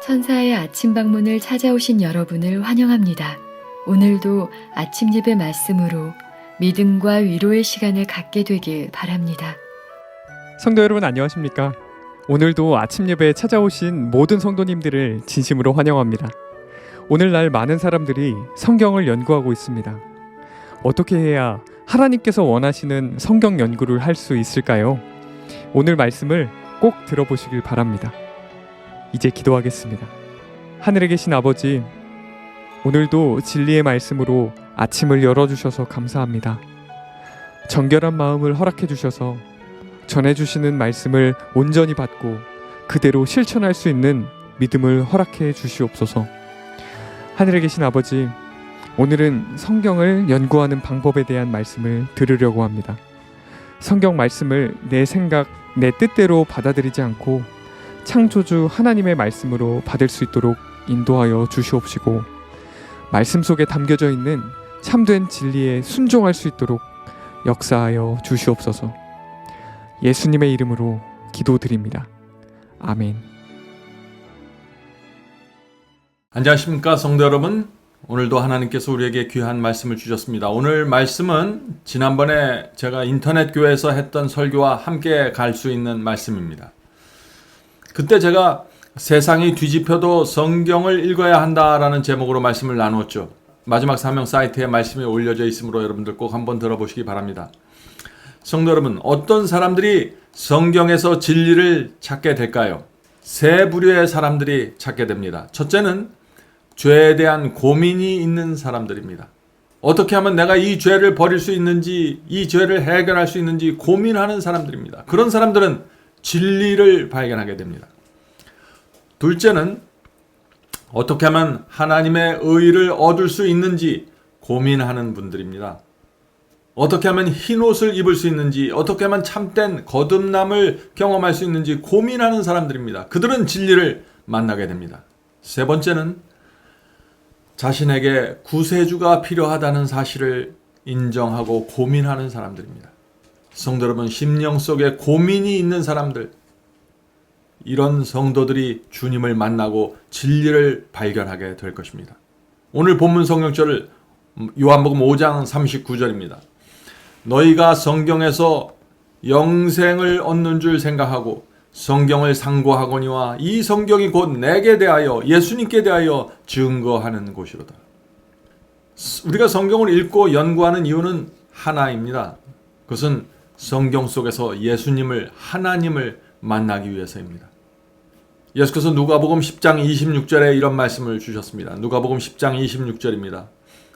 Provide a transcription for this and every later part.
천사의 아침 방문을 찾아오신 여러분을 환영합니다. 오늘도 아침 예배 말씀으로 믿음과 위로의 시간을 갖게 되길 바랍니다. 성도 여러분 안녕하십니까? 오늘도 아침 예배에 찾아오신 모든 성도님들을 진심으로 환영합니다. 오늘날 많은 사람들이 성경을 연구하고 있습니다. 어떻게 해야 하나님께서 원하시는 성경 연구를 할 수 있을까요? 오늘 말씀을 꼭 들어보시길 바랍니다. 이제 기도하겠습니다. 하늘에 계신 아버지, 오늘도 진리의 말씀으로 아침을 열어주셔서 감사합니다. 정결한 마음을 허락해 주셔서 전해주시는 말씀을 온전히 받고 그대로 실천할 수 있는 믿음을 허락해 주시옵소서. 하늘에 계신 아버지, 오늘은 성경을 연구하는 방법에 대한 말씀을 들으려고 합니다. 성경 말씀을 내 생각, 내 뜻대로 받아들이지 않고 창조주 하나님의 말씀으로 받을 수 있도록 인도하여 주시옵시고, 말씀 속에 담겨져 있는 참된 진리에 순종할 수 있도록 역사하여 주시옵소서. 예수님의 이름으로 기도드립니다. 아멘. 안녕하십니까 성도 여러분. 오늘도 하나님께서 우리에게 귀한 말씀을 주셨습니다. 오늘 말씀은 지난번에 제가 인터넷 교회에서 했던 설교와 함께 갈 수 있는 말씀입니다. 그때 제가 세상이 뒤집혀도 성경을 읽어야 한다라는 제목으로 말씀을 나누었죠. 마지막 사명 사이트에 말씀이 올려져 있으므로 여러분들 꼭 한번 들어보시기 바랍니다. 성도 여러분, 어떤 사람들이 성경에서 진리를 찾게 될까요? 세 부류의 사람들이 찾게 됩니다. 첫째는 죄에 대한 고민이 있는 사람들입니다. 어떻게 하면 내가 이 죄를 버릴 수 있는지, 이 죄를 해결할 수 있는지 고민하는 사람들입니다. 그런 사람들은 진리를 발견하게 됩니다. 둘째는 어떻게 하면 하나님의 의를 얻을 수 있는지 고민하는 분들입니다. 어떻게 하면 흰옷을 입을 수 있는지, 어떻게 하면 참된 거듭남을 경험할 수 있는지 고민하는 사람들입니다. 그들은 진리를 만나게 됩니다. 세 번째는 자신에게 구세주가 필요하다는 사실을 인정하고 고민하는 사람들입니다. 성도 여러분, 심령 속에 고민이 있는 사람들, 이런 성도들이 주님을 만나고 진리를 발견하게 될 것입니다. 오늘 본문 성경절을 요한복음 5장 39절입니다. 너희가 성경에서 영생을 얻는 줄 생각하고 성경을 상고하거니와 이 성경이 곧 내게 대하여 예수님께 대하여 증거하는 곳이로다. 우리가 성경을 읽고 연구하는 이유는 하나입니다. 그것은 성경 속에서 예수님을, 하나님을 만나기 위해서입니다. 예수께서 누가복음 10장 26절에 이런 말씀을 주셨습니다. 누가복음 10장 26절입니다.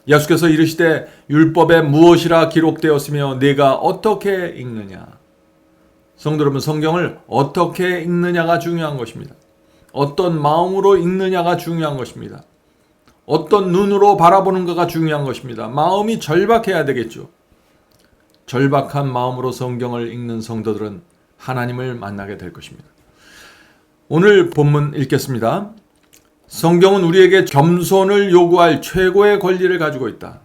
예수께서 이르시되 율법에 무엇이라 기록되었으며 네가 어떻게 읽느냐. 성도 여러분, 성경을 어떻게 읽느냐가 중요한 것입니다. 어떤 마음으로 읽느냐가 중요한 것입니다. 어떤 눈으로 바라보는가가 중요한 것입니다. 마음이 절박해야 되겠죠. 절박한 마음으로 성경을 읽는 성도들은 하나님을 만나게 될 것입니다. 오늘 본문 읽겠습니다. 성경은 우리에게 겸손을 요구할 최고의 권리를 가지고 있다.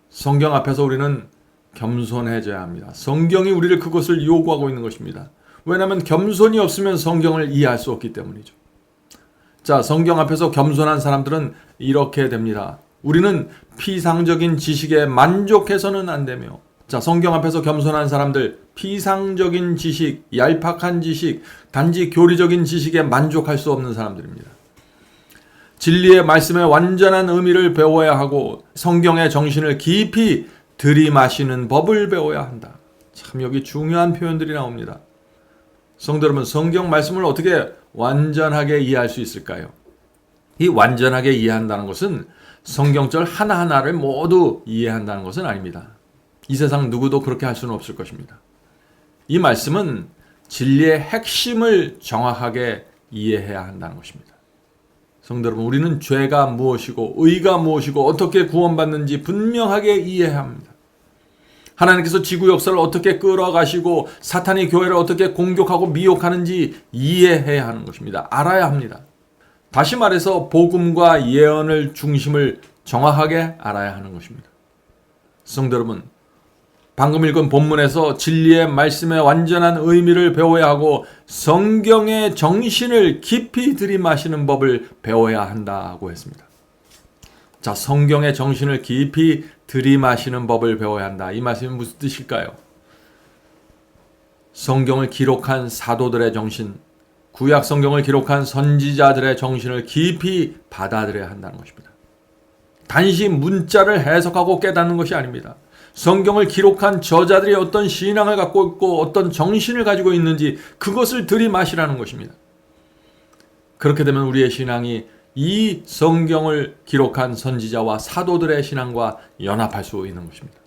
성경 앞에서 우리는 겸손해져야 합니다. 성경이 우리를 그것을 요구하고 있는 것입니다. 왜냐하면 겸손이 없으면 성경을 이해할 수 없기 때문이죠. 자, 성경 앞에서 겸손한 사람들은 이렇게 됩니다. 우리는 피상적인 지식에 만족해서는 안 되며, 자, 성경 앞에서 겸손한 사람들, 피상적인 지식, 얄팍한 지식, 단지 교리적인 지식에 만족할 수 없는 사람들입니다. 진리의 말씀의 완전한 의미를 배워야 하고 성경의 정신을 깊이 들이마시는 법을 배워야 한다. 참 여기 중요한 표현들이 나옵니다. 성도 여러분, 성경 말씀을 어떻게 완전하게 이해할 수 있을까요? 이 완전하게 이해한다는 것은 성경절 하나하나를 모두 이해한다는 것은 아닙니다. 이 세상 누구도 그렇게 할 수는 없을 것입니다. 이 말씀은 진리의 핵심을 정확하게 이해해야 한다는 것입니다. 성도 여러분, 우리는 죄가 무엇이고 의가 무엇이고 어떻게 구원받는지 분명하게 이해해야 합니다. 하나님께서 지구 역사를 어떻게 끌어가시고 사탄이 교회를 어떻게 공격하고 미혹하는지 이해해야 하는 것입니다. 알아야 합니다. 다시 말해서 복음과 예언을 중심을 정확하게 알아야 하는 것입니다. 성도 여러분, 방금 읽은 본문에서 진리의 말씀의 완전한 의미를 배워야 하고 성경의 정신을 깊이 들이마시는 법을 배워야 한다고 했습니다. 자, 성경의 정신을 깊이 들이마시는 법을 배워야 한다. 이 말씀이 무슨 뜻일까요? 성경을 기록한 사도들의 정신, 구약 성경을 기록한 선지자들의 정신을 깊이 받아들여야 한다는 것입니다. 단지 문자를 해석하고 깨닫는 것이 아닙니다. 성경을 기록한 저자들이 어떤 신앙을 갖고 있고 어떤 정신을 가지고 있는지 그것을 들이마시라는 것입니다. 그렇게 되면 우리의 신앙이 이 성경을 기록한 선지자와 사도들의 신앙과 연합할 수 있는 것입니다.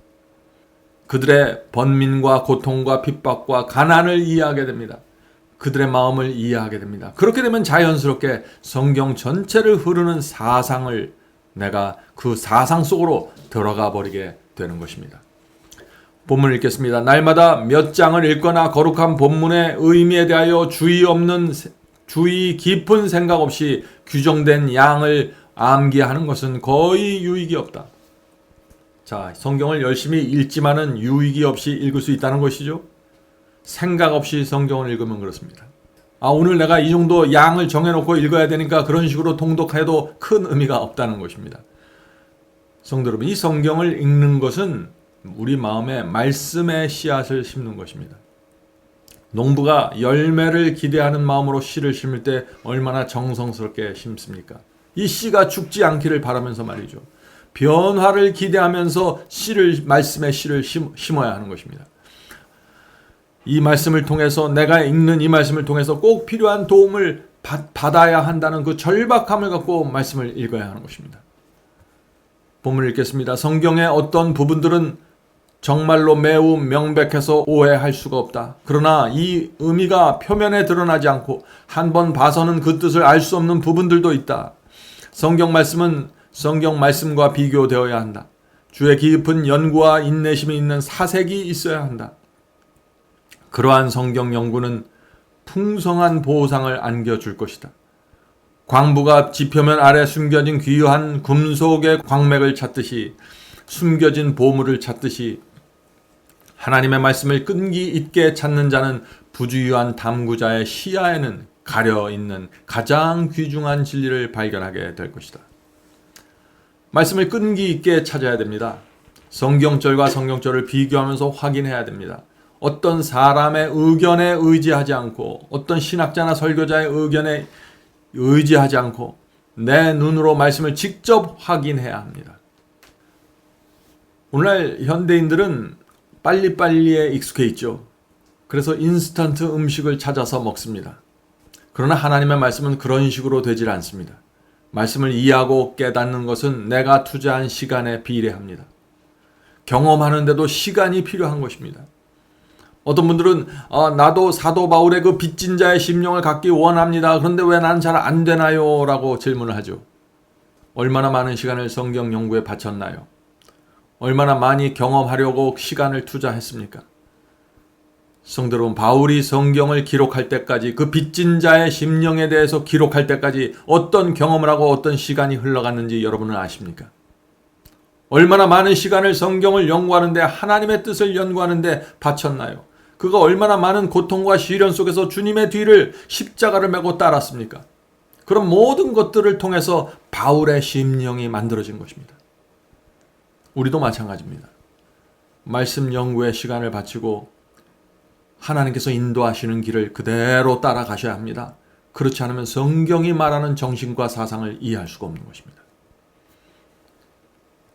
그들의 번민과 고통과 핍박과 가난을 이해하게 됩니다. 그들의 마음을 이해하게 됩니다. 그렇게 되면 자연스럽게 성경 전체를 흐르는 사상을 내가 그 사상 속으로 들어가 버리게 되는 것입니다. 본문을 읽겠습니다. 날마다 몇 장을 읽거나 거룩한 본문의 의미에 대하여 주의 깊은 생각 없이 규정된 양을 암기하는 것은 거의 유익이 없다. 자, 성경을 열심히 읽지만은 유익이 없이 읽을 수 있다는 것이죠. 생각 없이 성경을 읽으면 그렇습니다. 오늘 내가 이 정도 양을 정해놓고 읽어야 되니까 그런 식으로 통독해도 큰 의미가 없다는 것입니다. 성도 여러분, 이 성경을 읽는 것은 우리 마음에 말씀의 씨앗을 심는 것입니다. 농부가 열매를 기대하는 마음으로 씨를 심을 때 얼마나 정성스럽게 심습니까? 이 씨가 죽지 않기를 바라면서 말이죠. 변화를 기대하면서 말씀의 씨를 심어야 하는 것입니다. 이 말씀을 통해서 내가 읽는 이 말씀을 통해서 꼭 필요한 도움을 받아야 한다는 그 절박함을 갖고 말씀을 읽어야 하는 것입니다. 본문을 읽겠습니다. 성경의 어떤 부분들은 정말로 매우 명백해서 오해할 수가 없다. 그러나 이 의미가 표면에 드러나지 않고 한번 봐서는 그 뜻을 알 수 없는 부분들도 있다. 성경 말씀은 성경 말씀과 비교되어야 한다. 주의 깊은 연구와 인내심이 있는 사색이 있어야 한다. 그러한 성경 연구는 풍성한 보상을 안겨줄 것이다. 광부가 지표면 아래 숨겨진 귀한 금속의 광맥을 찾듯이 숨겨진 보물을 찾듯이 하나님의 말씀을 끈기 있게 찾는 자는 부주의한 탐구자의 시야에는 가려있는 가장 귀중한 진리를 발견하게 될 것이다. 말씀을 끈기 있게 찾아야 됩니다. 성경절과 성경절을 비교하면서 확인해야 됩니다. 어떤 사람의 의견에 의지하지 않고 어떤 신학자나 설교자의 의견에 의지하지 않고 내 눈으로 말씀을 직접 확인해야 합니다. 오늘날 현대인들은 빨리빨리에 익숙해 있죠. 그래서 인스턴트 음식을 찾아서 먹습니다. 그러나 하나님의 말씀은 그런 식으로 되질 않습니다. 말씀을 이해하고 깨닫는 것은 내가 투자한 시간에 비례합니다. 경험하는데도 시간이 필요한 것입니다. 어떤 분들은 나도 사도 바울의 그 빚진 자의 심령을 갖기 원합니다. 그런데 왜 난 잘 안 되나요? 라고 질문을 하죠. 얼마나 많은 시간을 성경 연구에 바쳤나요? 얼마나 많이 경험하려고 시간을 투자했습니까? 성도 여러분, 바울이 성경을 기록할 때까지 그 빚진 자의 심령에 대해서 기록할 때까지 어떤 경험을 하고 어떤 시간이 흘러갔는지 여러분은 아십니까? 얼마나 많은 시간을 성경을 연구하는데 하나님의 뜻을 연구하는데 바쳤나요? 그가 얼마나 많은 고통과 시련 속에서 주님의 뒤를 십자가를 메고 따랐습니까? 그런 모든 것들을 통해서 바울의 심령이 만들어진 것입니다. 우리도 마찬가지입니다. 말씀 연구에 시간을 바치고 하나님께서 인도하시는 길을 그대로 따라가셔야 합니다. 그렇지 않으면 성경이 말하는 정신과 사상을 이해할 수가 없는 것입니다.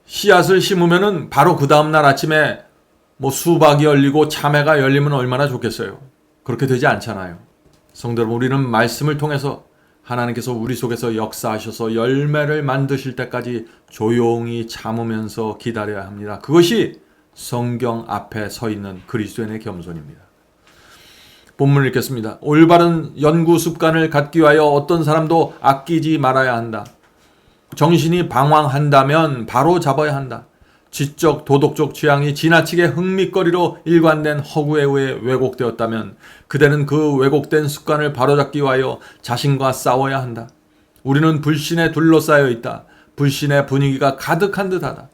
씨앗을 심으면은 바로 그 다음날 아침에 수박이 열리고 참외가 열리면 얼마나 좋겠어요. 그렇게 되지 않잖아요. 성도 여러분, 우리는 말씀을 통해서 하나님께서 우리 속에서 역사하셔서 열매를 만드실 때까지 조용히 참으면서 기다려야 합니다. 그것이 성경 앞에 서 있는 그리스도인의 겸손입니다. 본문을 읽겠습니다. 올바른 연구 습관을 갖기 위하여 어떤 사람도 아끼지 말아야 한다. 정신이 방황한다면 바로 잡아야 한다. 지적, 도덕적 취향이 지나치게 흥미거리로 일관된 허구에 의해 왜곡되었다면 그대는 그 왜곡된 습관을 바로잡기 위하여 자신과 싸워야 한다. 우리는 불신에 둘러싸여 있다. 불신의 분위기가 가득한 듯하다.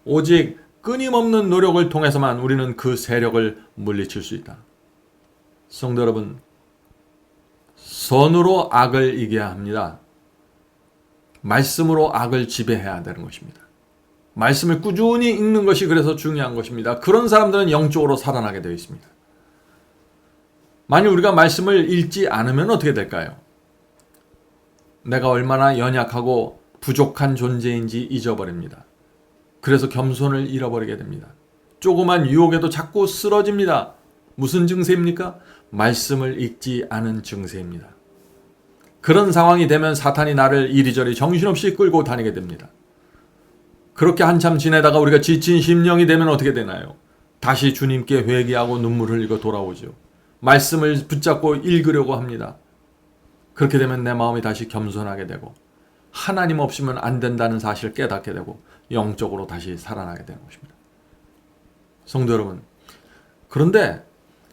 오직 끊임없는 노력을 통해서만 우리는 그 세력을 물리칠 수 있다. 성도 여러분, 선으로 악을 이겨야 합니다. 말씀으로 악을 지배해야 되는 것입니다. 말씀을 꾸준히 읽는 것이 그래서 중요한 것입니다. 그런 사람들은 영적으로 살아나게 되어 있습니다. 만일 우리가 말씀을 읽지 않으면 어떻게 될까요? 내가 얼마나 연약하고 부족한 존재인지 잊어버립니다. 그래서 겸손을 잃어버리게 됩니다. 조그만 유혹에도 자꾸 쓰러집니다. 무슨 증세입니까? 말씀을 읽지 않은 증세입니다. 그런 상황이 되면 사탄이 나를 이리저리 정신없이 끌고 다니게 됩니다. 그렇게 한참 지내다가 우리가 지친 심령이 되면 어떻게 되나요? 다시 주님께 회개하고 눈물 흘리고 돌아오죠. 말씀을 붙잡고 읽으려고 합니다. 그렇게 되면 내 마음이 다시 겸손하게 되고 하나님 없이면 안 된다는 사실을 깨닫게 되고 영적으로 다시 살아나게 되는 것입니다. 성도 여러분, 그런데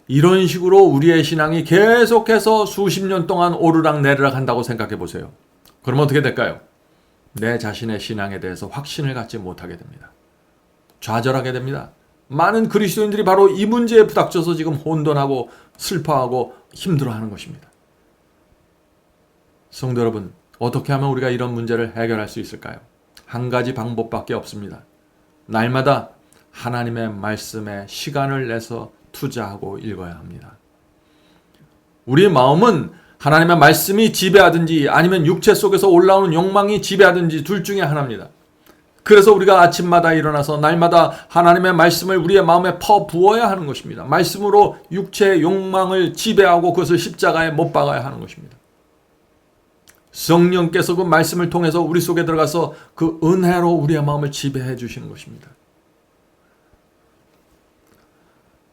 이런 식으로 우리의 신앙이 계속해서 수십 년 동안 오르락내리락 한다고 생각해 보세요. 그러면 어떻게 될까요? 내 자신의 신앙에 대해서 확신을 갖지 못하게 됩니다. 좌절하게 됩니다. 많은 그리스도인들이 바로 이 문제에 부닥쳐서 지금 혼돈하고 슬퍼하고 힘들어하는 것입니다. 성도 여러분, 어떻게 하면 우리가 이런 문제를 해결할 수 있을까요? 한 가지 방법밖에 없습니다. 날마다 하나님의 말씀에 시간을 내서 투자하고 읽어야 합니다. 우리의 마음은 하나님의 말씀이 지배하든지 아니면 육체 속에서 올라오는 욕망이 지배하든지 둘 중에 하나입니다. 그래서 우리가 아침마다 일어나서 날마다 하나님의 말씀을 우리의 마음에 퍼부어야 하는 것입니다. 말씀으로 육체의 욕망을 지배하고 그것을 십자가에 못 박아야 하는 것입니다. 성령께서 그 말씀을 통해서 우리 속에 들어가서 그 은혜로 우리의 마음을 지배해 주시는 것입니다.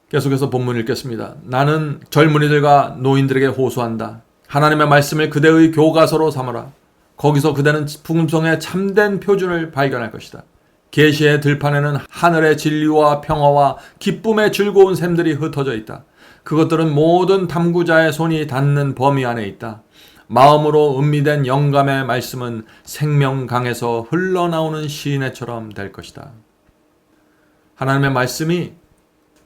계속해서 본문 읽겠습니다. 나는 젊은이들과 노인들에게 호소한다. 하나님의 말씀을 그대의 교과서로 삼아라. 거기서 그대는 풍성의 참된 표준을 발견할 것이다. 계시의 들판에는 하늘의 진리와 평화와 기쁨의 즐거운 샘들이 흩어져 있다. 그것들은 모든 탐구자의 손이 닿는 범위 안에 있다. 마음으로 음미된 영감의 말씀은 생명강에서 흘러나오는 시내처럼 될 것이다. 하나님의 말씀이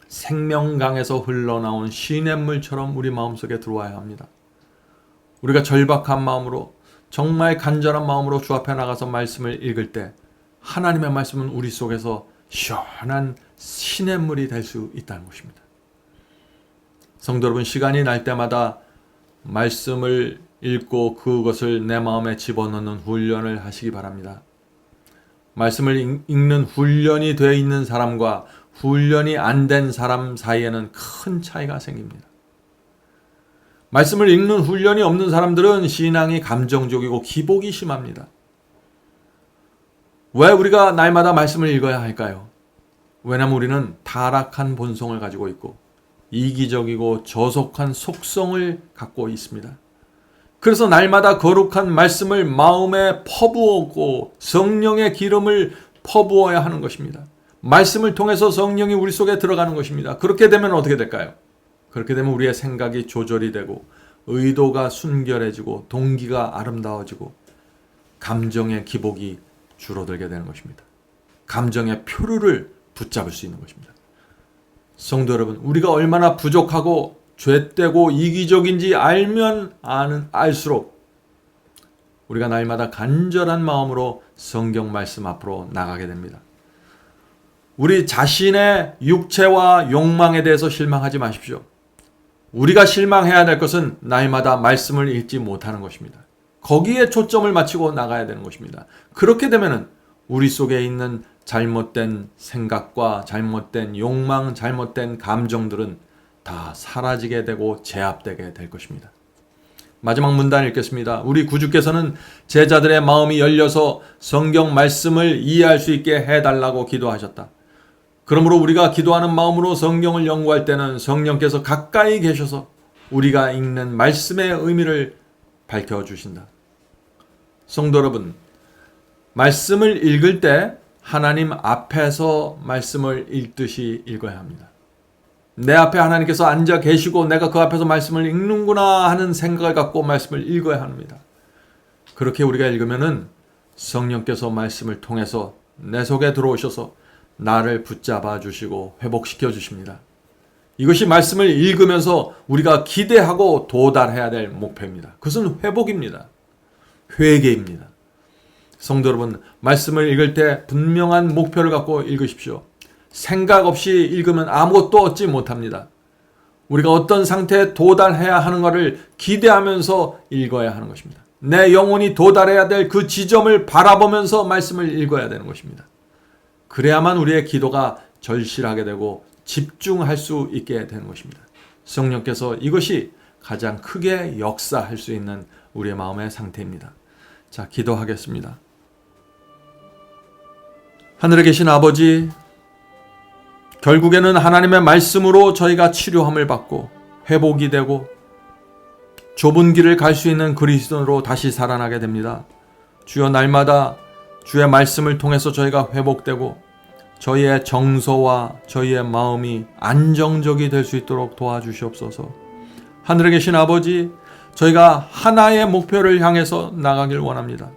생명강에서 흘러나오는 시냇물처럼 우리 마음속에 들어와야 합니다. 우리가 절박한 마음으로 정말 간절한 마음으로 주 앞에 나가서 말씀을 읽을 때 하나님의 말씀은 우리 속에서 시원한 시냇물이 될 수 있다는 것입니다. 성도 여러분, 시간이 날 때마다 말씀을 읽고 그것을 내 마음에 집어넣는 훈련을 하시기 바랍니다. 말씀을 읽는 훈련이 되어 있는 사람과 훈련이 안 된 사람 사이에는 큰 차이가 생깁니다. 말씀을 읽는 훈련이 없는 사람들은 신앙이 감정적이고 기복이 심합니다. 왜 우리가 날마다 말씀을 읽어야 할까요? 왜냐하면 우리는 타락한 본성을 가지고 있고 이기적이고 저속한 속성을 갖고 있습니다. 그래서 날마다 거룩한 말씀을 마음에 퍼부었고 성령의 기름을 퍼부어야 하는 것입니다. 말씀을 통해서 성령이 우리 속에 들어가는 것입니다. 그렇게 되면 어떻게 될까요? 그렇게 되면 우리의 생각이 조절이 되고 의도가 순결해지고 동기가 아름다워지고 감정의 기복이 줄어들게 되는 것입니다. 감정의 표류를 붙잡을 수 있는 것입니다. 성도 여러분, 우리가 얼마나 부족하고 죄되고 이기적인지 알면 알수록 우리가 날마다 간절한 마음으로 성경 말씀 앞으로 나가게 됩니다. 우리 자신의 육체와 욕망에 대해서 실망하지 마십시오. 우리가 실망해야 될 것은 날마다 말씀을 읽지 못하는 것입니다. 거기에 초점을 맞추고 나가야 되는 것입니다. 그렇게 되면은 우리 속에 있는 잘못된 생각과 잘못된 욕망, 잘못된 감정들은 다 사라지게 되고 제압되게 될 것입니다. 마지막 문단 읽겠습니다. 우리 구주께서는 제자들의 마음이 열려서 성경 말씀을 이해할 수 있게 해달라고 기도하셨다. 그러므로 우리가 기도하는 마음으로 성경을 연구할 때는 성령께서 가까이 계셔서 우리가 읽는 말씀의 의미를 밝혀주신다. 성도 여러분, 말씀을 읽을 때 하나님 앞에서 말씀을 읽듯이 읽어야 합니다. 내 앞에 하나님께서 앉아 계시고 내가 그 앞에서 말씀을 읽는구나 하는 생각을 갖고 말씀을 읽어야 합니다. 그렇게 우리가 읽으면은 성령께서 말씀을 통해서 내 속에 들어오셔서 나를 붙잡아 주시고 회복시켜 주십니다. 이것이 말씀을 읽으면서 우리가 기대하고 도달해야 될 목표입니다. 그것은 회복입니다. 회개입니다. 성도 여러분, 말씀을 읽을 때 분명한 목표를 갖고 읽으십시오. 생각 없이 읽으면 아무것도 얻지 못합니다. 우리가 어떤 상태에 도달해야 하는가를 기대하면서 읽어야 하는 것입니다. 내 영혼이 도달해야 될 그 지점을 바라보면서 말씀을 읽어야 되는 것입니다. 그래야만 우리의 기도가 절실하게 되고 집중할 수 있게 되는 것입니다. 성령께서 이것이 가장 크게 역사할 수 있는 우리의 마음의 상태입니다. 자, 기도하겠습니다. 하늘에 계신 아버지, 결국에는 하나님의 말씀으로 저희가 치료함을 받고 회복이 되고 좁은 길을 갈 수 있는 그리스도로 다시 살아나게 됩니다. 주여, 날마다 주의 말씀을 통해서 저희가 회복되고 저희의 정서와 저희의 마음이 안정적이 될 수 있도록 도와주시옵소서. 하늘에 계신 아버지, 저희가 하나의 목표를 향해서 나가길 원합니다.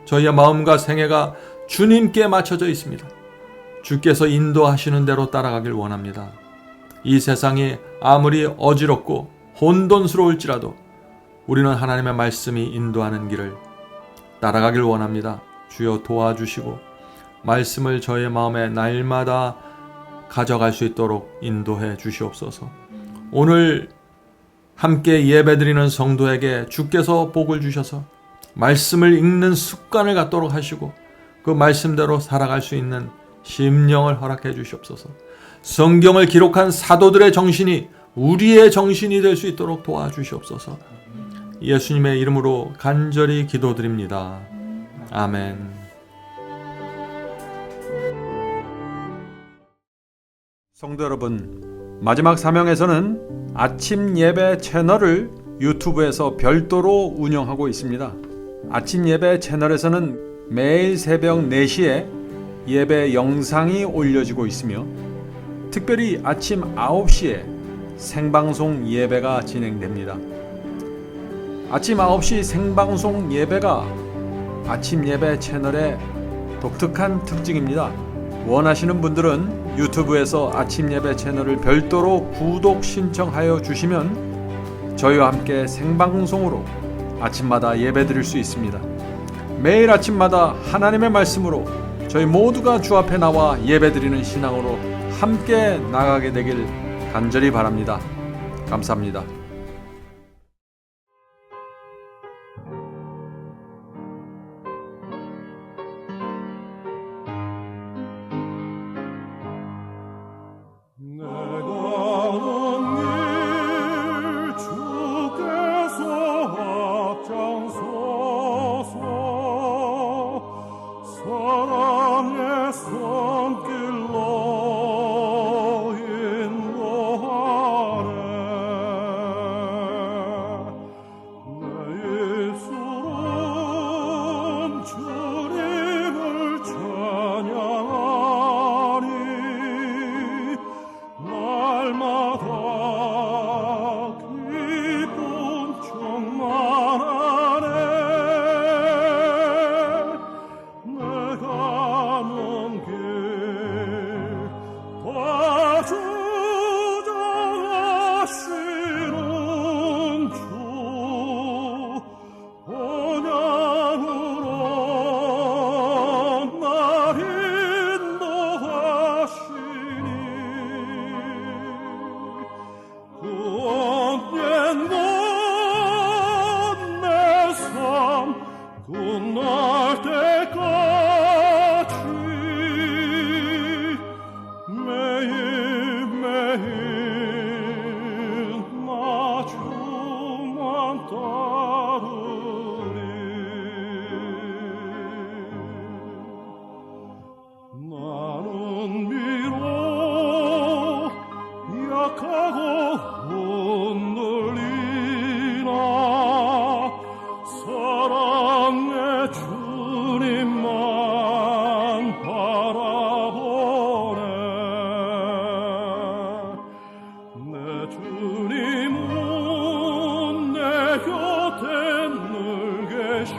저희의 마음과 생애가 주님께 맞춰져 있습니다. 주께서 인도하시는 대로 따라가길 원합니다. 이 세상이 아무리 어지럽고 혼돈스러울지라도 우리는 하나님의 말씀이 인도하는 길을 따라가길 원합니다. 주여, 도와주시고 말씀을 저의 마음에 날마다 가져갈 수 있도록 인도해 주시옵소서. 오늘 함께 예배드리는 성도에게 주께서 복을 주셔서 말씀을 읽는 습관을 갖도록 하시고 그 말씀대로 살아갈 수 있는 심령을 허락해 주시옵소서. 성경을 기록한 사도들의 정신이 우리의 정신이 될 수 있도록 도와주시옵소서. 예수님의 이름으로 간절히 기도드립니다. 아멘. 성도 여러분, 마지막 사명에서는 아침 예배 채널을 유튜브에서 별도로 운영하고 있습니다. 아침 예배 채널에서는 매일 새벽 4시에 예배 영상이 올려지고 있으며 특별히 아침 9시에 생방송 예배가 진행됩니다. 아침 9시 생방송 예배가 아침 예배 채널의 독특한 특징입니다. 원하시는 분들은 유튜브에서 아침 예배 채널을 별도로 구독 신청하여 주시면 저희와 함께 생방송으로 아침마다 예배 드릴 수 있습니다. 매일 아침마다 하나님의 말씀으로 저희 모두가 주 앞에 나와 예배 드리는 신앙으로 함께 나가게 되길 간절히 바랍니다. 감사합니다. 주님은 내 곁에 늘 계시